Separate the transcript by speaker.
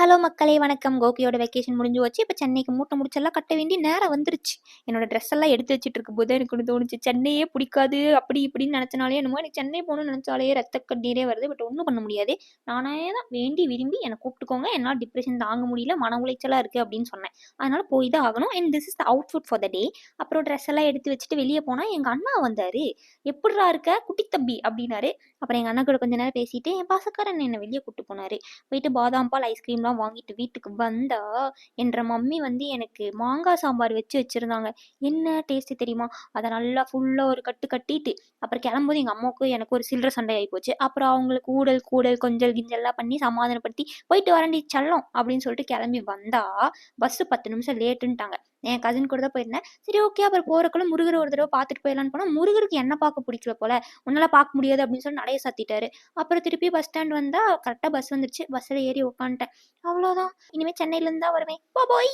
Speaker 1: Hello மக்களே வணக்கம். கோகியோட vacation முடிஞ்சு போச்சு. இப்போ சென்னைக்கு மூட்டை முடிச்செல்லாம் கட்ட வேண்டிய நேரம் வந்துருச்சு. என்னோட ட்ரெஸ் எல்லாம் எடுத்து வச்சுட்டு இருக்கும்போது தான் எனக்கு ஒன்று தோணுச்சு. சென்னையே பிடிக்காது அப்படி இப்படின்னு நினச்சனாலே என்னமோ எனக்கு சென்னை போகணும்னு நினச்சாலே ரத்த கண்ணீரே வருது. பட் ஒன்றும் பண்ண முடியாது. நானே தான் வேண்டி விரும்பி என்னை கூப்பிட்டுக்கோங்க. என்னால் டிப்ரெஷன் தாங்க முடியல, மன உளைச்சலாக இருக்குது அப்படின்னு சொன்னேன். அதனால் போய் தான் ஆகணும். And this is the outfit for the day. அப்புறம் ட்ரெஸ் எல்லாம் எடுத்து வச்சுட்டு வெளியே போனால் எங்கள் அண்ணா வந்தார். எப்படிரா இருக்க குட்டி தம்பி அப்படின்னாரு. அப்புறம் எங்கள் அண்ணா கூட கொஞ்ச நேரம் பேசிட்டு என் பாசக்காரன் என்னை வெளியே கூப்பிட்டு போனார். போயிட்டு பாதாம் பால் ஐஸ்கிரீம்லாம் வாங்கிட்டு வீட்டுக்கு வந்தா என்ற மம்மி எனக்கு மாங்காய் சாம்பார் வச்சு வச்சுருந்தாங்க. என்ன டேஸ்ட்டு தெரியுமா? அதை நல்லா ஃபுல்லாக ஒரு கட்டு கட்டிட்டு அப்புறம் கிளம்பும்போது எங்கள் அம்மாவுக்கும் எனக்கு ஒரு சில்லற சண்டை ஆகி போச்சு. அப்புறம் அவங்களுக்கு ஊடல் கூடல் கொஞ்சல் கிஞ்சல்லாம் பண்ணி சமாதானப்படுத்தி போயிட்டு வரண்டி செல்லம் அப்படின்னு சொல்லிட்டு கிளம்பி வந்தா பஸ்ஸு 10 நிமிஷம் லேட்டுன்ட்டாங்க. என் கசின் கூட தான் போயிருந்தேன். சரி ஓகே, அப்புறம் போகிறக்குள்ள முருகர் ஒரு தடவை பார்த்துட்டு போயிடலான்னு போனால் முருகருக்கு என்ன பார்க்க பிடிக்கல போல, உன்னால் பார்க்க முடியாது அப்படின்னு சொல்லி நடைய சாத்திட்டாரு. அப்புறம் திருப்பி பஸ் ஸ்டாண்ட் வந்தால் கரெக்டாக பஸ் வந்துருச்சு. பஸ்ஸில் ஏறி உட்காந்துட்டேன். அவ்வளோதான். இனிமேல் சென்னையிலேருந்து தான் வருவேன். பாய்.